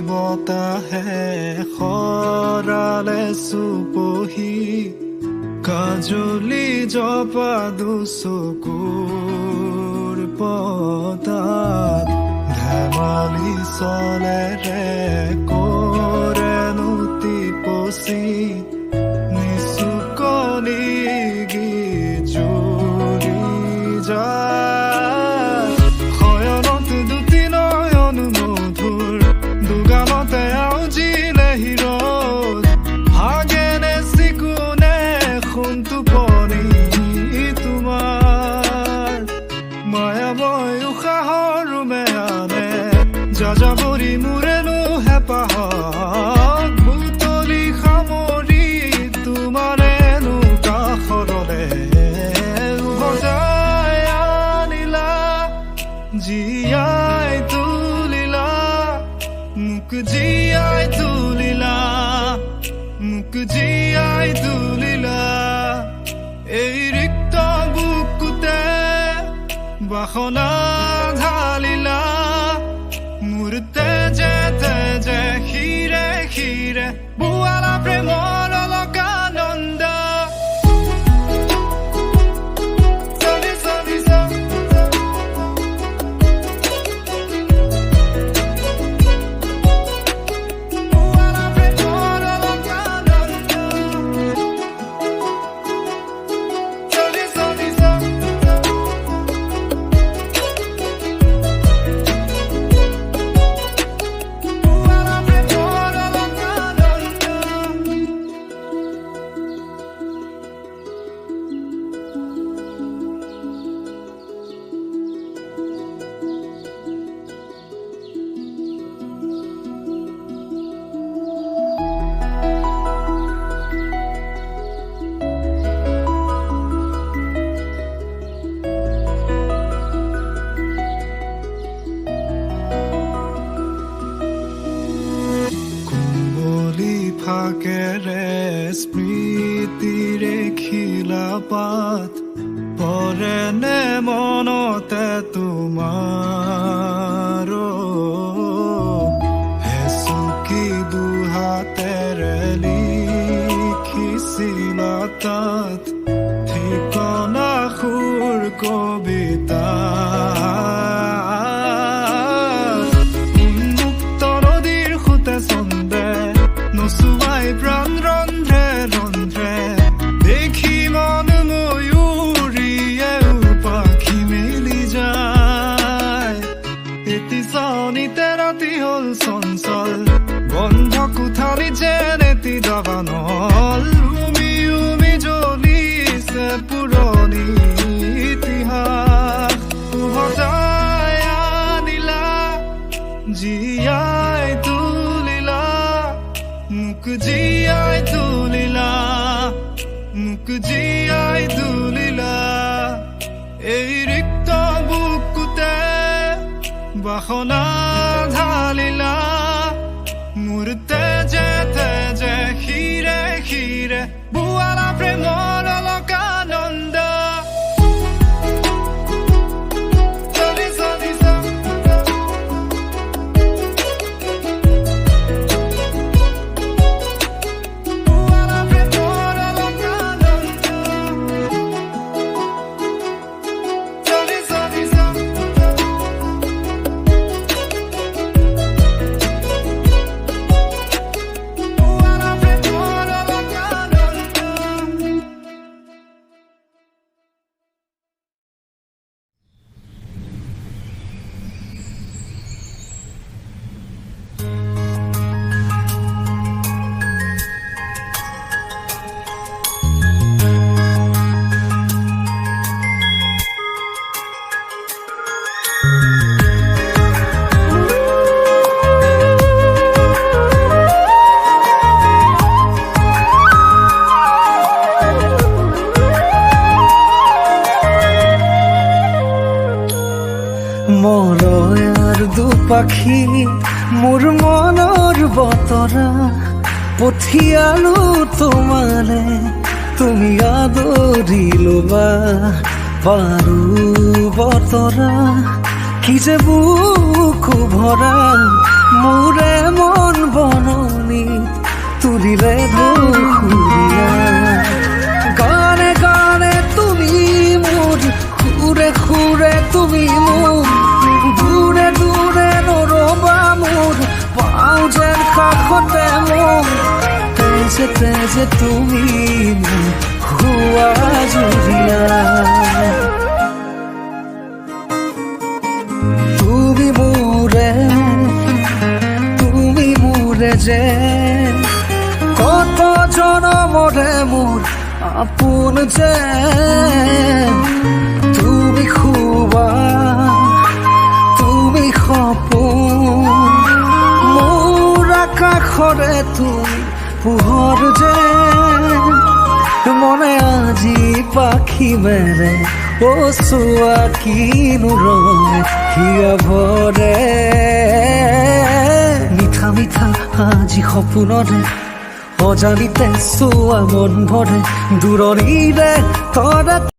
বতাহে খৰালে চুপহি কাজলি জপা দুচকুৰ পতাত ধেমালি চলেৰে কৰেনো টিপচি নিচুকনি জুৰি যায় শয়নত দুটি নয়ন মধুৰ দুগামতে আউজিলে হিৰদ হাগেনে চিকুনে সোণটো পৰি তোমাৰ মায়াময় উশাহৰ মেয়ানে যাযাবৰী মোৰেনো হেঁপাহত বুটলি সামৰি তোমাৰেনো কাষৰলে উভতাই আনিলা জীয়াই তুলিলা মোক জীয়াই তুলিলা মোক জীয়াই তুলিলা এই ৰিক্ত বুকুতে বাসনা ঢালিলা মোৰ তেজে তেজে শিৰে শিৰে বুৱালা প্ৰেমৰ অলকানন্দ ফাকেৰে স্মৃতিৰে খিলাপাত পৰেনে মনতে তোমাৰ হেচুকি দুহাতেৰে লিখিছিলা তাত ঠিকনা সুৰ কবিতা প্ৰাণ ৰন্ধ্ৰে ৰন্ধ্ৰে দেখি মন ময়ূৰীয়ে পাখি মেলি যায় এটি চানিতে ৰাতি হ'ল চঞ্চল বন্ধ কোঠালি যেন এটি দাবানল উমি উমি জ্বলিছে পুৰণি ইতিহাস উভতাই আনিলা জীয়াই তুলিলা মোক জীয়াই তুলিলা মোক জীয়াই তুলিলা এই ৰিক্ত বুকুতে বাসনা ঢালিলা মোৰ তেজে তেজে শিৰে শিৰে বুৱালা প্ৰেমৰ অলকানন্দ পাখি মোৰ মনৰ বতৰা পঠিয়ালো তোমালে তুমি আদৰি ল'বা পাৰো বতৰা কি যে বুকু ভৰা মোৰে মন বননি তুলিলে ধুৰীয়া গানে গানে তুমি মোৰ সুৰে সুৰে তুমি মোৰ দূৰে দূৰে নৰবা মোৰ পাওঁ যেন কাষতে মোৰ তেজে তেজে তুমি মোৰ হোৱা জুৰিয়া তুমি মোৰে যে কত জনমৰে মোৰ আপোন যে তুমি খুবা তুমি সপোন মোৰ আকাশৰে তুমি পোহৰ যে মনে আজি পাখি মেলে ও চোৱা কিনো ৰং হিয়া ভৰে মিঠা মিঠা আজি সপোনৰে অজানিতে চোৱা মন ভৰে দূৰণিৰে তৰা